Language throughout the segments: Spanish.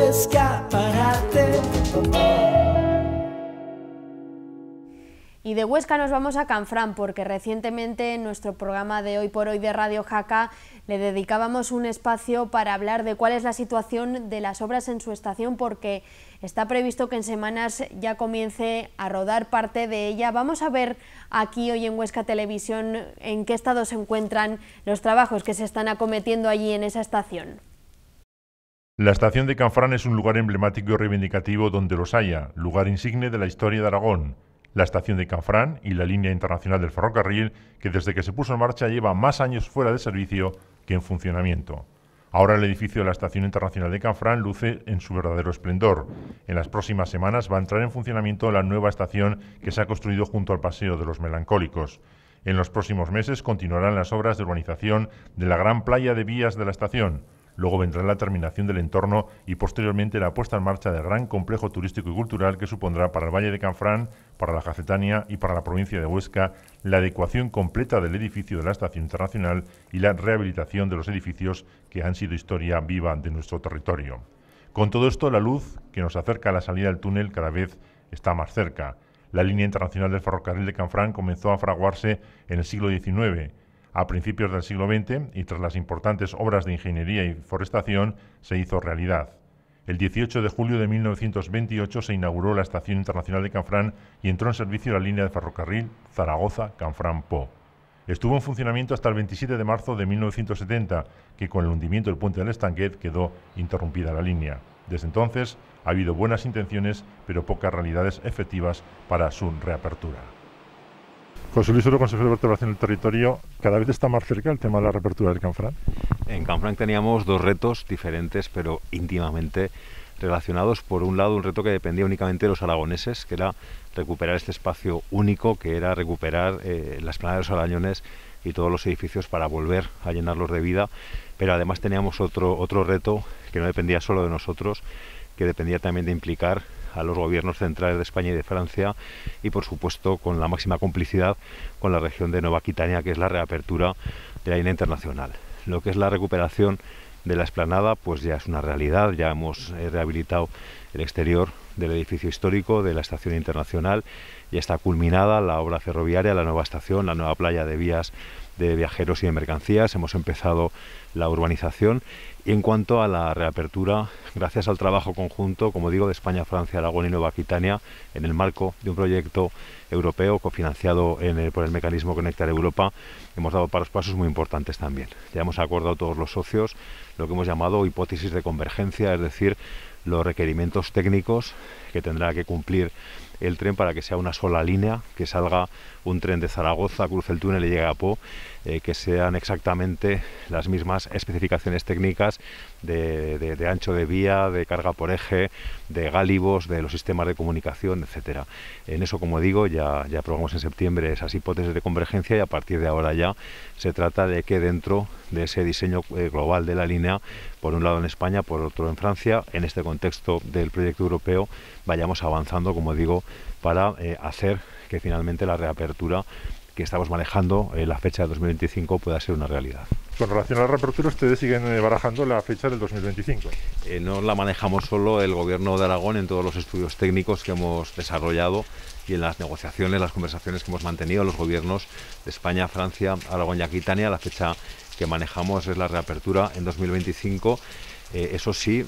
escaparate. Y de Huesca nos vamos a Canfranc, porque recientemente en nuestro programa de Hoy por Hoy de Radio Jaca le dedicábamos un espacio para hablar de cuál es la situación de las obras en su estación, porque está previsto que en semanas ya comience a rodar parte de ella. Vamos a ver aquí hoy en Huesca Televisión en qué estado se encuentran los trabajos que se están acometiendo allí en esa estación. La estación de Canfranc es un lugar emblemático y reivindicativo donde los haya, lugar insigne de la historia de Aragón. La estación de Canfranc y la línea internacional del ferrocarril, que desde que se puso en marcha lleva más años fuera de servicio que en funcionamiento. Ahora el edificio de la estación internacional de Canfranc luce en su verdadero esplendor. En las próximas semanas va a entrar en funcionamiento la nueva estación que se ha construido junto al Paseo de los Melancólicos. En los próximos meses continuarán las obras de urbanización de la gran playa de vías de la estación. Luego vendrá la terminación del entorno y posteriormente la puesta en marcha del gran complejo turístico y cultural que supondrá para el Valle de Canfranc, para la Jacetania y para la provincia de Huesca la adecuación completa del edificio de la Estación Internacional y la rehabilitación de los edificios que han sido historia viva de nuestro territorio. Con todo esto, la luz que nos acerca a la salida del túnel cada vez está más cerca. La línea internacional del ferrocarril de Canfranc comenzó a fraguarse en el siglo XIX. A principios del siglo XX, y tras las importantes obras de ingeniería y forestación, se hizo realidad. El 18 de julio de 1928 se inauguró la Estación Internacional de Canfranc y entró en servicio la línea de ferrocarril Zaragoza-Canfranc-Po. Estuvo en funcionamiento hasta el 27 de marzo de 1970, que con el hundimiento del puente del Estanquet quedó interrumpida la línea. Desde entonces ha habido buenas intenciones, pero pocas realidades efectivas para su reapertura. José Luis Oro, consejero de vertebración del territorio, ¿cada vez está más cerca el tema de la reapertura del Canfranc? En Canfranc teníamos dos retos diferentes, pero íntimamente relacionados. Por un lado, un reto que dependía únicamente de los aragoneses, que era recuperar este espacio único, que era recuperar la explanada de los Arañones y todos los edificios para volver a llenarlos de vida. Pero además teníamos otro reto que no dependía solo de nosotros, que dependía también de implicar a los gobiernos centrales de España y de Francia y, por supuesto, con la máxima complicidad con la región de Nueva Aquitania, que es la reapertura de la línea internacional. Lo que es la recuperación de la explanada, pues ya es una realidad. Ya hemos rehabilitado el exterior del edificio histórico de la estación internacional. Ya está culminada la obra ferroviaria, la nueva estación, la nueva playa de vías de viajeros y de mercancías. Hemos empezado la urbanización. Y en cuanto a la reapertura, gracias al trabajo conjunto, como digo, de España, Francia, Aragón y Nueva Aquitania, en el marco de un proyecto europeo cofinanciado por el mecanismo Conectar Europa, hemos dado pasos muy importantes también. Ya hemos acordado todos los socios lo que hemos llamado hipótesis de convergencia, es decir, los requerimientos técnicos que tendrá que cumplir el tren para que sea una sola línea, que salga un tren de Zaragoza, cruce el túnel y llegue a Po, que sean exactamente las mismas especificaciones técnicas de ancho de vía, de carga por eje, de gálibos, de los sistemas de comunicación, etcétera. En eso, como digo, ya aprobamos en septiembre esas hipótesis de convergencia y a partir de ahora ya se trata de que dentro de ese diseño global de la línea, por un lado en España, por otro en Francia, en este contexto del proyecto europeo, vayamos avanzando, como digo, para hacer que finalmente la reapertura que estamos manejando, la fecha de 2025, pueda ser una realidad. Con relación a la reapertura, ustedes siguen barajando la fecha del 2025. No la manejamos solo el Gobierno de Aragón en todos los estudios técnicos que hemos desarrollado y en las negociaciones, las conversaciones que hemos mantenido los gobiernos de España, Francia, Aragón y Aquitania. La fecha que manejamos es la reapertura en 2025. Eso sí,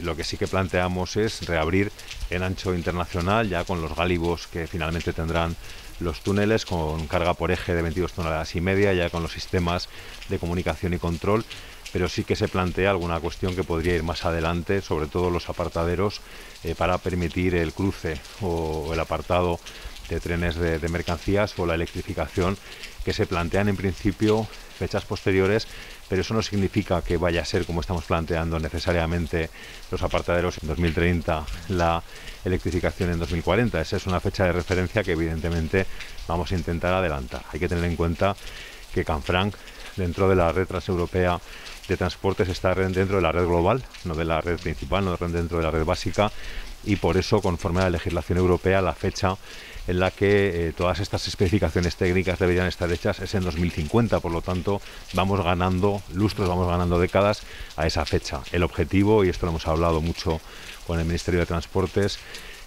lo que sí que planteamos es reabrir en ancho internacional, ya con los gálibos que finalmente tendrán los túneles, con carga por eje de 22,5 toneladas, ya con los sistemas de comunicación y control, pero sí que se plantea alguna cuestión que podría ir más adelante, sobre todo los apartaderos, para permitir el cruce o el apartado de trenes de mercancías o la electrificación, que se plantean en principio fechas posteriores, pero eso no significa que vaya a ser, como estamos planteando, necesariamente los apartaderos en 2030, la electrificación en 2040. Esa es una fecha de referencia que evidentemente vamos a intentar adelantar. Hay que tener en cuenta que Canfranc, dentro de la red transeuropea de transportes, está dentro de la red global, no de la red principal, no dentro de la red básica, y por eso, conforme a la legislación europea, la fecha en la que todas estas especificaciones técnicas deberían estar hechas es en 2050, por lo tanto vamos ganando lustros, vamos ganando décadas a esa fecha. El objetivo, y esto lo hemos hablado mucho con el Ministerio de Transportes,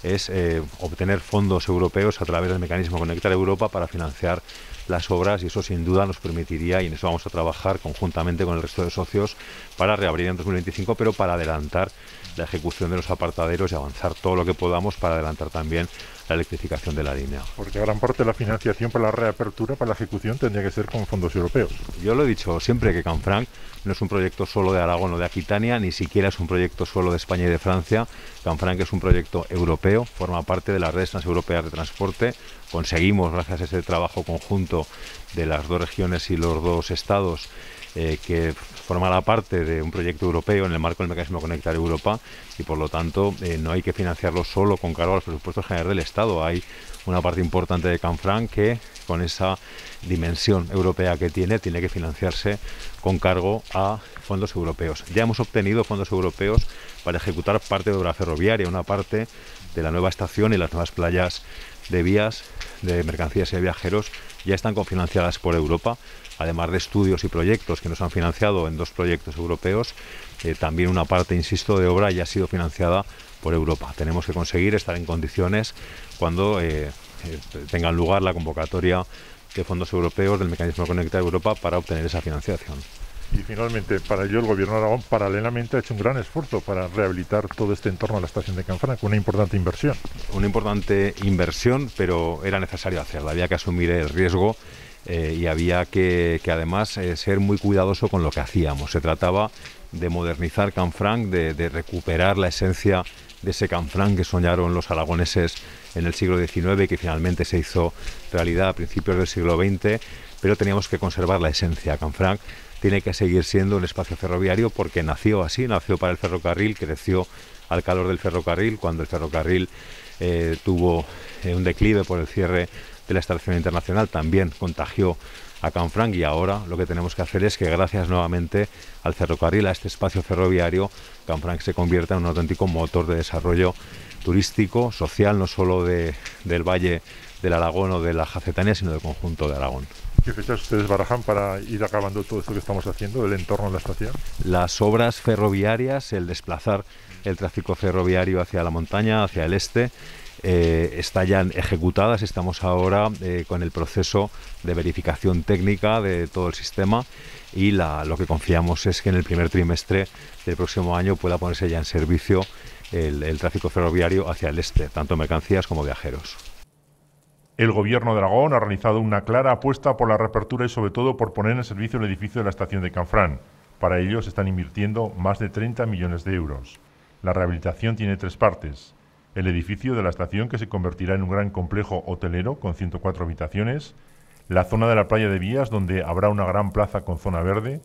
es obtener fondos europeos a través del mecanismo Conectar Europa para financiar las obras, y eso sin duda nos permitiría, y en eso vamos a trabajar conjuntamente con el resto de socios para reabrir en 2025, pero para adelantar la ejecución de los apartaderos y avanzar todo lo que podamos para adelantar también la electrificación de la línea. Porque gran parte de la financiación para la reapertura, para la ejecución, tendría que ser con fondos europeos. Yo lo he dicho siempre, que Canfranc no es un proyecto solo de Aragón o de Aquitania, ni siquiera es un proyecto solo de España y de Francia. Canfranc es un proyecto europeo, forma parte de las redes transeuropeas de transporte. Conseguimos, gracias a ese trabajo conjunto de las dos regiones y los dos estados, que formará parte de un proyecto europeo en el marco del mecanismo Conectar Europa, y por lo tanto no hay que financiarlo solo con cargo a los presupuestos generales del Estado. Hay una parte importante de Canfranc que, con esa dimensión europea que tiene que financiarse con cargo a fondos europeos. Ya hemos obtenido fondos europeos para ejecutar parte de obra ferroviaria, una parte de la nueva estación y las nuevas playas de vías de mercancías y de viajeros ya están cofinanciadas por Europa, además de estudios y proyectos que nos han financiado en 2 proyectos europeos. También una parte, insisto, de obra ya ha sido financiada por Europa. Tenemos que conseguir estar en condiciones cuando tengan lugar la convocatoria de fondos europeos del mecanismo Conectar Europa para obtener esa financiación. Y finalmente, para ello el Gobierno de Aragón paralelamente ha hecho un gran esfuerzo para rehabilitar todo este entorno a la estación de Canfranc, con una importante inversión. Una importante inversión, pero era necesario hacerla, había que asumir el riesgo y había que además ser muy cuidadoso con lo que hacíamos. Se trataba de modernizar Canfranc, de recuperar la esencia de ese Canfranc que soñaron los aragoneses en el siglo XIX y que finalmente se hizo realidad a principios del siglo XX, pero teníamos que conservar la esencia. Canfranc tiene que seguir siendo un espacio ferroviario porque nació así, nació para el ferrocarril, creció al calor del ferrocarril. Cuando el ferrocarril tuvo un declive por el cierre de la estación internacional, también contagió a Canfranc, y ahora lo que tenemos que hacer es que, gracias nuevamente al ferrocarril, a este espacio ferroviario, Canfranc se convierta en un auténtico motor de desarrollo turístico, social, no solo del Valle del Aragón o de la Jacetania, sino del conjunto de Aragón. ¿Qué fechas ustedes barajan para ir acabando todo esto que estamos haciendo, del entorno de la estación? Las obras ferroviarias, el desplazar el tráfico ferroviario hacia la montaña, hacia el este, están ya ejecutadas. Estamos ahora con el proceso de verificación técnica de todo el sistema, y lo que confiamos es que en el primer trimestre del próximo año pueda ponerse ya en servicio el tráfico ferroviario hacia el este, tanto mercancías como viajeros. El Gobierno de Aragón ha realizado una clara apuesta por la reapertura y sobre todo por poner en servicio el edificio de la estación de Canfranc. Para ello se están invirtiendo más de 30 millones de euros. La rehabilitación tiene 3 partes. El edificio de la estación, que se convertirá en un gran complejo hotelero con 104 habitaciones, la zona de la playa de Vías, donde habrá una gran plaza con zona verde,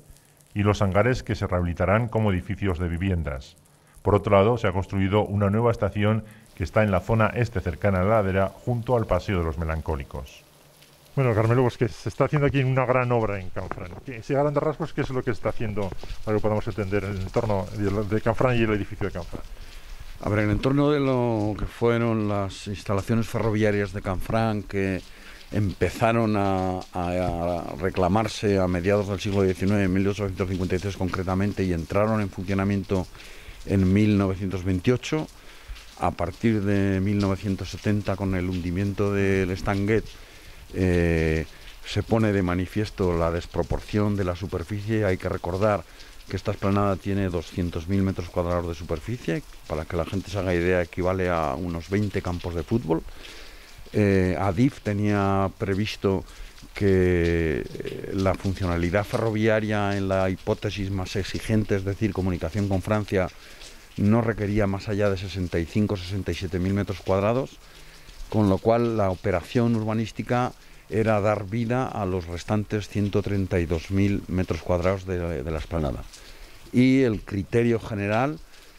y los hangares, que se rehabilitarán como edificios de viviendas. Por otro lado, se ha construido una nueva estación que está en la zona este, cercana a la ladera, junto al Paseo de los Melancólicos. Bueno, Carmelo, pues que se está haciendo aquí una gran obra en Canfranc. Si a grandes rasgos, ¿qué es lo que se está haciendo para que podamos entender el entorno de Canfranc y el edificio de Canfranc? A ver, en el entorno de lo que fueron las instalaciones ferroviarias de Canfranc, que empezaron a reclamarse a mediados del siglo XIX, en 1853 concretamente, y entraron en funcionamiento en 1928. A partir de 1970, con el hundimiento del Estanguet, se pone de manifiesto la desproporción de la superficie. Hay que recordar que esta explanada tiene 200.000 metros cuadrados de superficie. Para que la gente se haga idea, equivale a unos 20 campos de fútbol. Adif tenía previsto que la funcionalidad ferroviaria, en la hipótesis más exigente, es decir, comunicación con Francia, no requería más allá de 65-67.000 metros cuadrados, con lo cual la operación urbanística era dar vida a los restantes 132.000 metros cuadrados de la explanada. Y el criterio general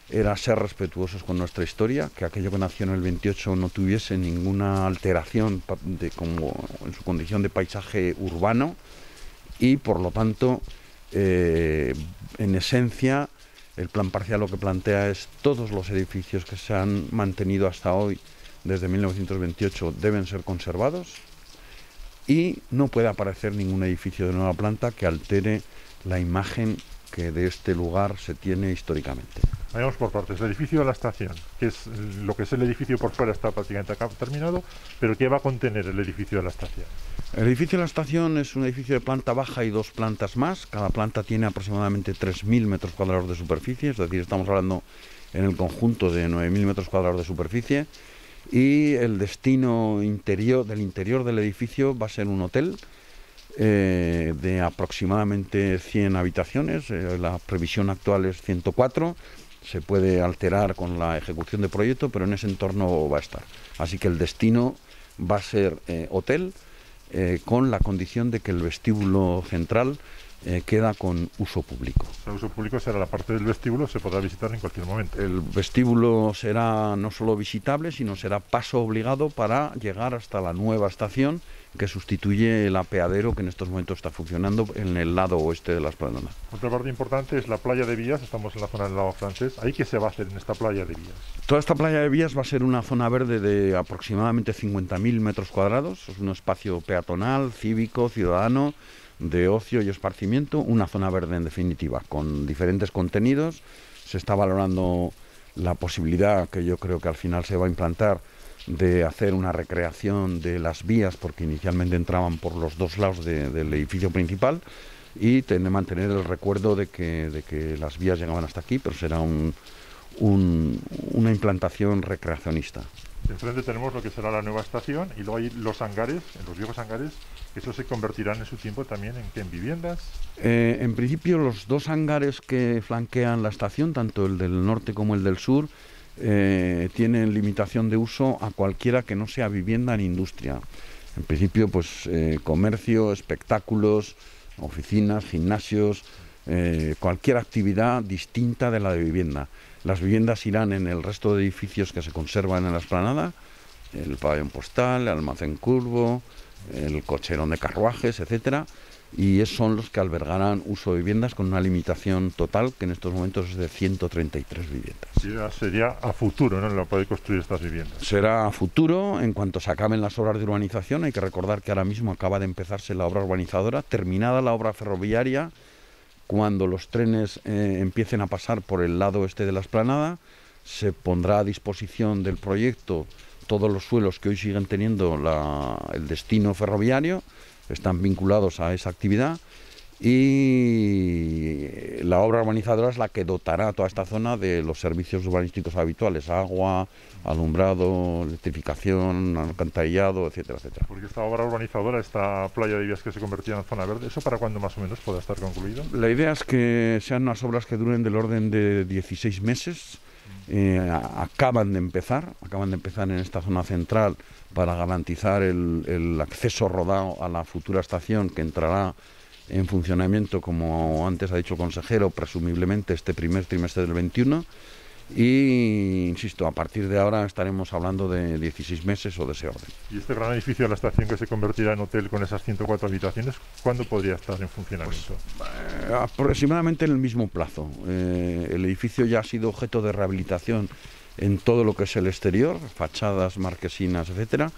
era ser respetuosos con nuestra historia, que aquello que nació en el 28 no tuviese ninguna alteración como en su condición de paisaje urbano, y por lo tanto, en esencia, el plan parcial lo que plantea es todos los edificios que se han mantenido hasta hoy desde 1928 deben ser conservados y no puede aparecer ningún edificio de nueva planta que altere la imagen que de este lugar se tiene históricamente. Vayamos por partes. El edificio de la estación, que es lo que es el edificio por fuera, está prácticamente terminado, pero ¿qué va a contener el edificio de la estación? El edificio de la estación es un edificio de planta baja y 2 plantas más. Cada planta tiene aproximadamente 3.000 metros cuadrados de superficie, es decir, estamos hablando en el conjunto de 9.000 metros cuadrados de superficie. Y el destino del interior del edificio va a ser un hotel de aproximadamente 100 habitaciones. La previsión actual es 104. Se puede alterar con la ejecución de proyecto, pero en ese entorno va a estar. Así que el destino va a ser hotel, con la condición de que el vestíbulo central queda con uso público. El uso público será la parte del vestíbulo, se podrá visitar en cualquier momento. El vestíbulo será no solo visitable, sino será paso obligado para llegar hasta la nueva estación que sustituye el apeadero que en estos momentos está funcionando en el lado oeste de la esplanada. Otra parte importante es la playa de Vías. Estamos en la zona del lago francés. ¿Ahí qué se va a hacer en esta playa de Vías? Toda esta playa de Vías va a ser una zona verde de aproximadamente 50.000 metros cuadrados. Es un espacio peatonal, cívico, ciudadano, de ocio y esparcimiento, una zona verde en definitiva, con diferentes contenidos. Se está valorando la posibilidad, que yo creo que al final se va a implantar, de hacer una recreación de las vías, porque inicialmente entraban por los dos lados del edificio principal, y mantener el recuerdo de que las vías llegaban hasta aquí, pero será una implantación recreacionista. Enfrente tenemos lo que será la nueva estación y luego hay los hangares, los viejos hangares, que eso se convertirán en su tiempo también en viviendas. En principio los 2 hangares que flanquean la estación, tanto el del norte como el del sur, tienen limitación de uso a cualquiera que no sea vivienda ni industria. En principio, pues comercio, espectáculos, oficinas, gimnasios, cualquier actividad distinta de la de vivienda. Las viviendas irán en el resto de edificios que se conservan en la explanada, el pabellón postal, el almacén curvo, el cocherón de carruajes, etcétera, y son los que albergarán uso de viviendas con una limitación total que en estos momentos es de 133 viviendas. Sí, sería a futuro, ¿no?, la poder construir estas viviendas. Será a futuro en cuanto se acaben las obras de urbanización. Hay que recordar que ahora mismo acaba de empezarse la obra urbanizadora, terminada la obra ferroviaria. Cuando los trenes empiecen a pasar por el lado este de la explanada, se pondrá a disposición del proyecto todos los suelos que hoy siguen teniendo el destino ferroviario, están vinculados a esa actividad, y la obra urbanizadora es la que dotará a toda esta zona de los servicios urbanísticos habituales: agua, alumbrado, electrificación, alcantarillado, etcétera, etcétera. Porque esta obra urbanizadora, esta playa de Vías que se convertirá en zona verde, ¿eso para cuándo más o menos podrá estar concluido? La idea es que sean unas obras que duren del orden de 16 meses. Acaban de empezar en esta zona central para garantizar el acceso rodado a la futura estación, que entrará en funcionamiento, como antes ha dicho el consejero, presumiblemente este primer trimestre del 21. Y, insisto, a partir de ahora estaremos hablando de 16 meses o de ese orden. ¿Y este gran edificio de la estación que se convertirá en hotel con esas 104 habitaciones, cuándo podría estar en funcionamiento? Pues, aproximadamente en el mismo plazo. El edificio ya ha sido objeto de rehabilitación en todo lo que es el exterior, fachadas, marquesinas, etcétera,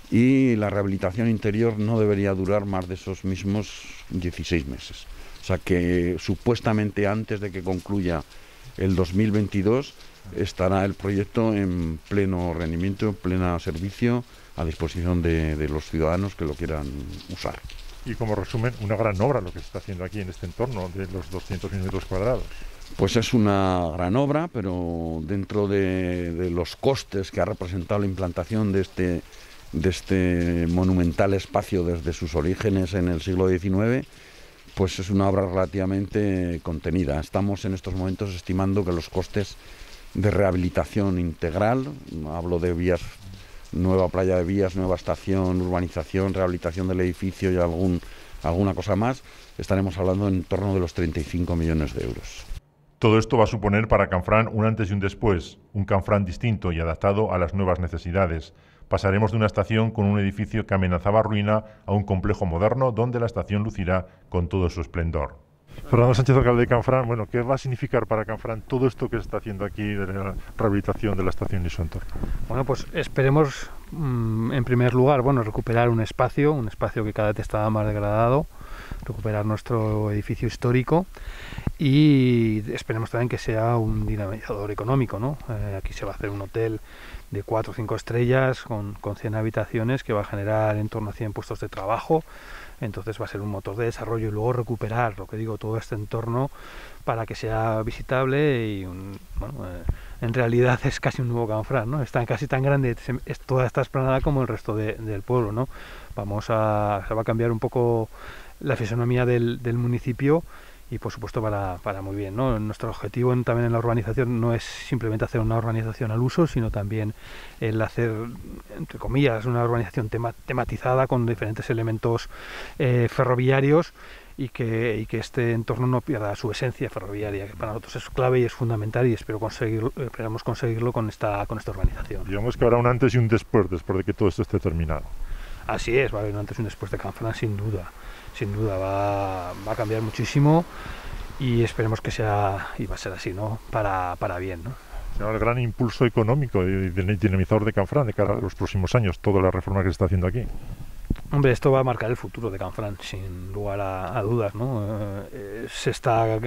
y la rehabilitación interior no debería durar más de esos mismos 16 meses. O sea que supuestamente antes de que concluya el 2022 estará el proyecto en pleno rendimiento, en pleno servicio, a disposición de los ciudadanos que lo quieran usar. Y como resumen, una gran obra lo que se está haciendo aquí en este entorno de los 200.000 metros cuadrados. Pues es una gran obra, pero dentro de los costes que ha representado la implantación de este monumental espacio desde sus orígenes en el siglo XIX, pues es una obra relativamente contenida. Estamos en estos momentos estimando que los costes de rehabilitación integral, hablo de vías, nueva playa de Vías, nueva estación, urbanización, rehabilitación del edificio y alguna cosa más, estaremos hablando en torno de los 35 millones de euros. Todo esto va a suponer para Canfrán un antes y un después, un Canfrán distinto y adaptado a las nuevas necesidades. Pasaremos de una estación con un edificio que amenazaba ruina a un complejo moderno donde la estación lucirá con todo su esplendor. Fernando Sánchez, alcalde de Canfrán, bueno, ¿qué va a significar para Canfrán todo esto que se está haciendo aquí de la rehabilitación de la estación y su entorno? Bueno, pues esperemos, en primer lugar, bueno, recuperar un espacio que cada vez estaba más degradado, recuperar nuestro edificio histórico y esperemos también que sea un dinamizador económico, ¿no? Aquí se va a hacer un hotel de 4 o 5 estrellas con 100 habitaciones que va a generar en torno a 100 puestos de trabajo. Entonces va a ser un motor de desarrollo y luego recuperar, lo que digo, todo este entorno para que sea visitable y en realidad es casi un nuevo Canfrán, ¿no? Está casi tan grande, es toda esta explanada como el resto del pueblo, ¿no? Se va a cambiar un poco la fisonomía del municipio y por supuesto para muy bien, ¿no? Nuestro objetivo también en la urbanización no es simplemente hacer una urbanización al uso, sino también el hacer, entre comillas, una urbanización tematizada con diferentes elementos ferroviarios y que este entorno no pierda su esencia ferroviaria, que para nosotros es clave y es fundamental y esperamos conseguirlo con esta urbanización. Digamos que habrá un antes y un después de que todo esto esté terminado. Así es, va a haber un antes y un después de Canfrán, sin duda va a cambiar muchísimo y esperemos que sea, y va a ser así, ¿no? Para bien, ¿no? Será el gran impulso económico y dinamizador de Canfrán de cara a los próximos años, toda la reforma que se está haciendo aquí. Hombre, esto va a marcar el futuro de Canfrán, sin lugar a dudas, ¿no? Se está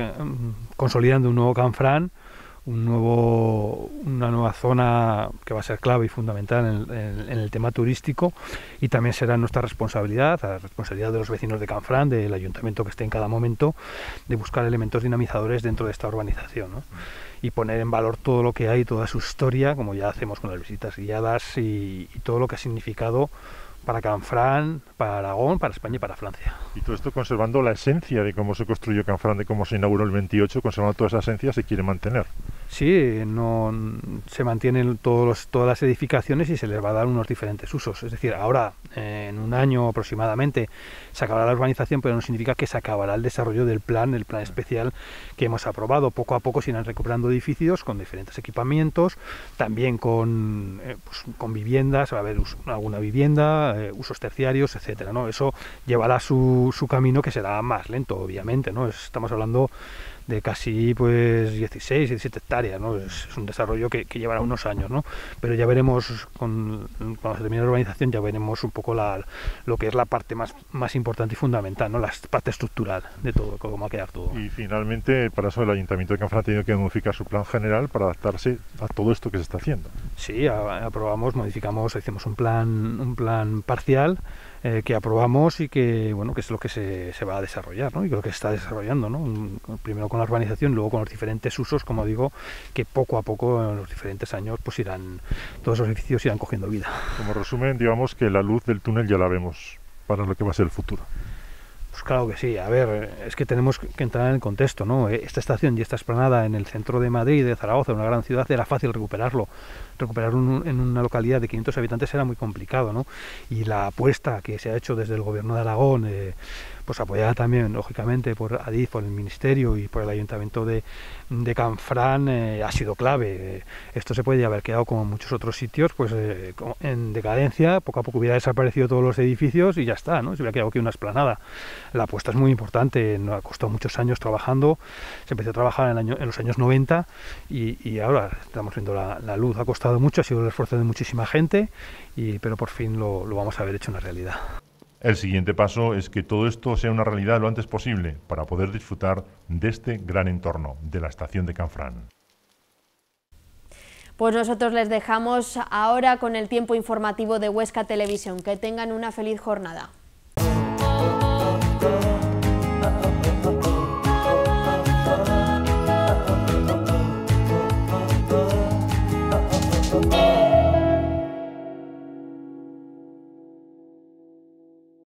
consolidando un nuevo Canfrán, una nueva zona que va a ser clave y fundamental en el tema turístico y también será nuestra responsabilidad, la responsabilidad de los vecinos de Canfrán, del ayuntamiento que esté en cada momento, de buscar elementos dinamizadores dentro de esta urbanización, ¿no? Y poner en valor todo lo que hay, toda su historia, como ya hacemos con las visitas guiadas y todo lo que ha significado para Canfrán, para Aragón, para España y para Francia. Y todo esto conservando la esencia de cómo se construyó Canfrán, de cómo se inauguró el 28, conservando toda esa esencia, se quiere mantener. Sí, se mantienen todas las edificaciones y se les va a dar unos diferentes usos. Es decir, ahora, en un año aproximadamente, se acabará la urbanización, pero no significa que se acabará el desarrollo del plan, el plan especial que hemos aprobado. Poco a poco se irán recuperando edificios con diferentes equipamientos, también con viviendas, va a haber alguna vivienda, usos terciarios, etcétera, ¿no? Eso llevará su camino, que será más lento, obviamente, ¿no? Estamos hablando de casi 16, 17 hectáreas, ¿no? Es un desarrollo que llevará unos años, ¿no? Pero ya veremos, cuando se termine la urbanización, ya veremos un poco lo que es la parte más importante y fundamental, ¿no? La parte estructural de todo, cómo va a quedar todo. Y finalmente, para eso el Ayuntamiento de Canfrán ha tenido que modificar su plan general para adaptarse a todo esto que se está haciendo. Sí, modificamos, hicimos un plan parcial que aprobamos y que es lo que se va a desarrollar, ¿no? Y creo que se está desarrollando, ¿no? Primero con la urbanización, luego con los diferentes usos, como digo, que poco a poco en los diferentes años todos los edificios irán cogiendo vida. Como resumen, digamos que la luz del túnel ya la vemos para lo que va a ser el futuro. Pues claro que sí, a ver, es que tenemos que entrar en el contexto, ¿no? Esta estación y esta explanada en el centro de Madrid, de Zaragoza, una gran ciudad, era fácil recuperarlo. Recuperarlo en una localidad de 500 habitantes era muy complicado, ¿no? Y la apuesta que se ha hecho desde el gobierno de Aragón, pues apoyada también, lógicamente, por Adif, por el Ministerio y por el Ayuntamiento de Canfrán, ha sido clave. Esto se puede haber quedado, como en muchos otros sitios, pues en decadencia, poco a poco hubiera desaparecido todos los edificios y ya está, ¿no? Se hubiera quedado aquí una explanada. La apuesta es muy importante, nos ha costado muchos años trabajando, se empezó a trabajar en los años 90 y ahora estamos viendo la luz. Ha costado mucho, ha sido el esfuerzo de muchísima gente, pero por fin lo vamos a ver hecho una realidad. El siguiente paso es que todo esto sea una realidad lo antes posible para poder disfrutar de este gran entorno de la estación de Canfrán. Pues nosotros les dejamos ahora con el tiempo informativo de Huesca Televisión. Que tengan una feliz jornada.